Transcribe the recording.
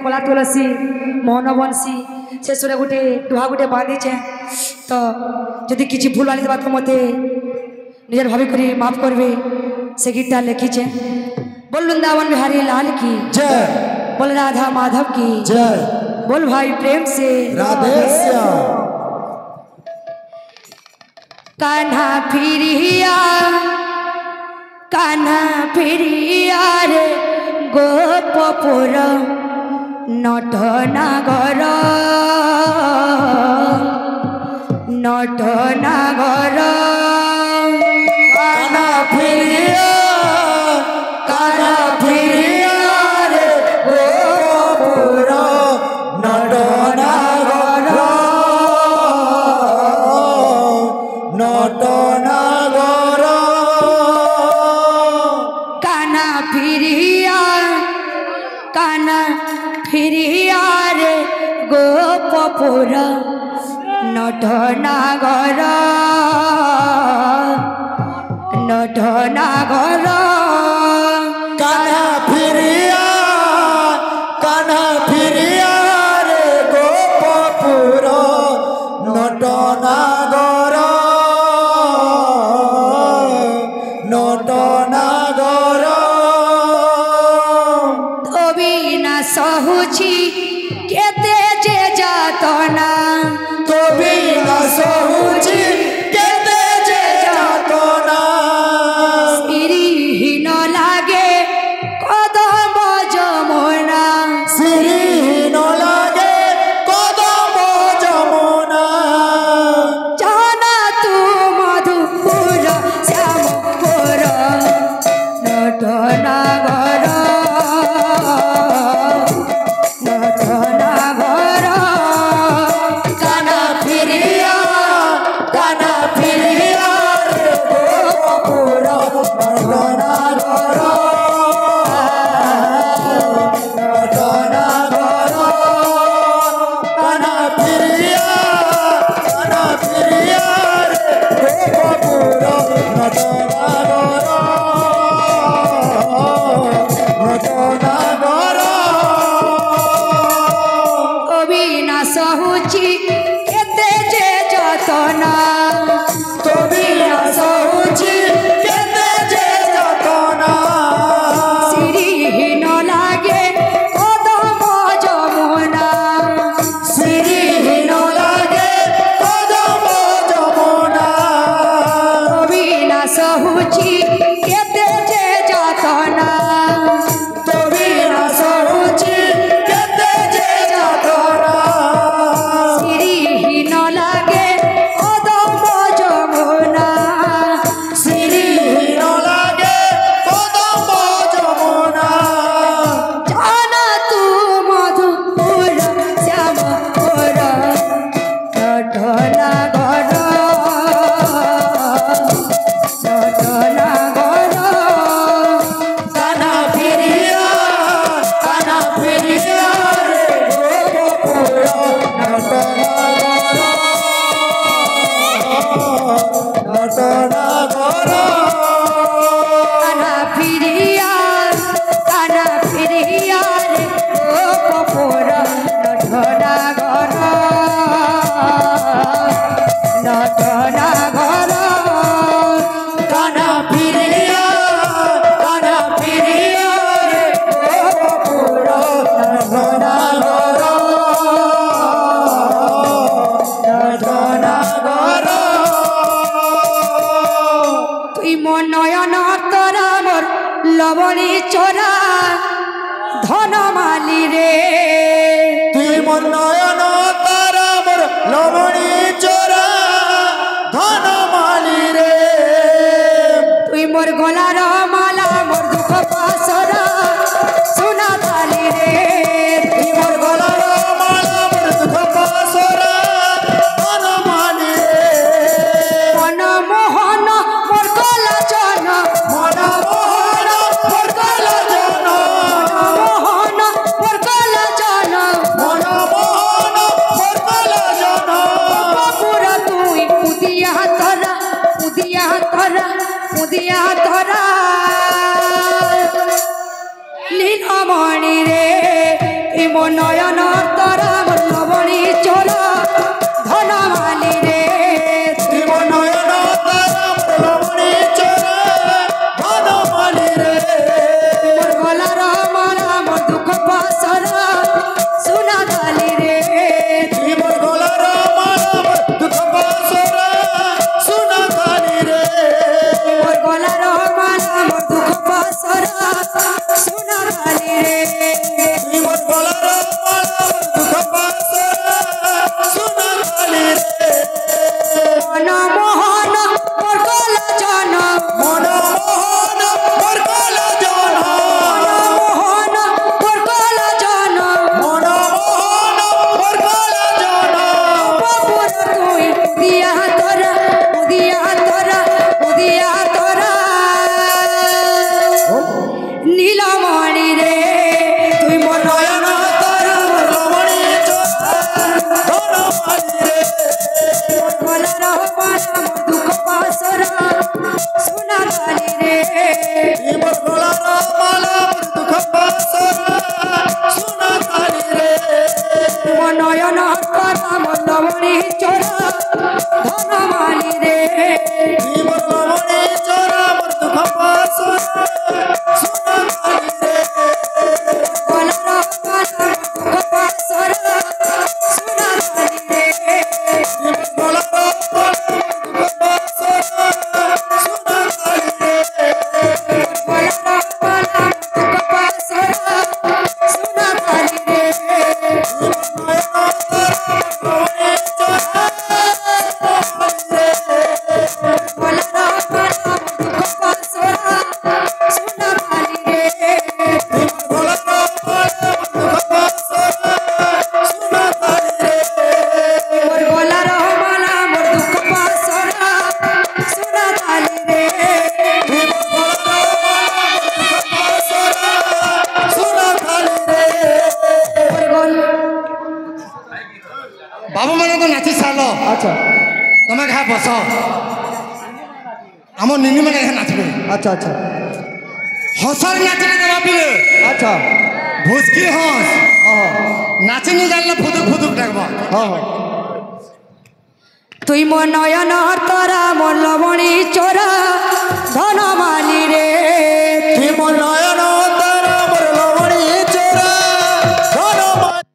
कला तुलसी मोहन बंशी शेष गोटे दुहा गोटे बांधीचे तो जदि किसी भूल आनी तो मत निजर भाविक माफ करवे से गीतटा लिखीचे। बोल वृंदावन बिहारी लाल की जय, बोल राधा माधव की जय, बोल भाई प्रेम से राधे श्याम। कान्हा फिरिया रे गोपपुर नटनागर नटनागर कान्हा फिरिया रे गोपपुर नटनागर नटनागर कान्हा फिरिया रे गोपपुर नटनागर नटनागर कान्हा फिरिया रे गोपपुर नटनागर नटनागर तबिना सहुची केते जे जातना तबिना सहुची केते जे जातना श्रीहीन लागे कदम जमुना श्रीहीन लागे कदम जमुना जाना तू मधुपुर श्यामपुर नटनागर नटनागर कान्हा फिरिया रे गोपपुर नटनागर नटनागर कान्हा फिरिया रे गोपपुर नटनागर नटनागर अविनाश होची केते जे जतना तबिना सहुची केते जे जातना श्रीहीन लागे कदम जमुना श्रीहीन लागे कदम जमुना अविनाश होची केते जे जतना तबिना सहुची केते जे जातना श्रीहीन लागे कदम जमुना श्रीहीन लागे कदम जमुना जाना तू मधुपुर श्यामपुर नटनागर नटनागर कान्हा फिरिया रे गोपपुर नटनागर नटनागर कान्हा फिरिया रे गोपपुर नटनागर नटनागर कान्हा फिरिया रे गोपपुर नटनागर नटनागर तुई मो नयन तोरा मोर लवणी चोरा धनमाली रे तुई मोर नयन तारा मोर लवणी चोरा धनमाली रे तुई मोर गलार माला मोर दुख पासरा सुना थाली रे तुई मोर गलार माला मोर दुख पासरा धनमाली रे मन मोहन मोर गला जन मन मोहन मोर गला जन मोहन मोर गला जन मन मोहन মো নয়ন তারা মোর লবণী চোরা ধন মালি রে তুই মোর নয়ন তারা মোর লবণী চোরা ধন মালি রে মোর গলার মালা মোর দুঃখ পাশরা সোনা কালি রে তুই মোর গলার মালা মোর দুঃখ পাশরা সোনা কালি রে মোর গলার মালা মোর দুঃখ পাশরা সোনা কালি রে তুই মোর গলার মালা মোর দুঃখ পাশরা সোনা কালি রে মন মোহন মোর গলা জন মন মোহন মোর গলা জন মোহন মোর গলা জন মন মোহন মোর গলা জন বাবুর তুই উদিয়া তোরা নীলমণি রে তুই মোর নয়ন তারা মোর লবণী চোরা ধন মালি রে গলার মালা মোর দুঃখ পাশরা সোনা কালি রে তুই মোর গলার মালা মোর দুঃখ পাশরা সোনা কালি রে মোর নয়ন করা মোর লবণী চোরা ধন মালি রে তুই মোর লবণী চোরা মোর দুঃখ পাশরা সোনা কালি রে গলার মালা মোর দুঃখ পাশরা সোনা কালি রে তুই মোর গলার মালা মোর দুঃখ পাশরা সোনা কালি রে গলার মালা মোর দুঃখ পাশরা সোনা কালি রে बाबू मैंने तो नाची साल আচ্ছা तुम्हें घा बस आम निनी मैंने नाचबे আচ্ছা আচ্ছা हसर नाचने देवा पिले আচ্ছা भुसकी हंस হ্যাঁ नाचे नहीं जानले फुदुक फुदुक डाकबा হ্যাঁ হ্যাঁ তুই মো নয়ন তরা মোর লবণী চোরা ধন মালি রে তুই মোর নয়ন তারা মোর লবণী চোরা ধন মালি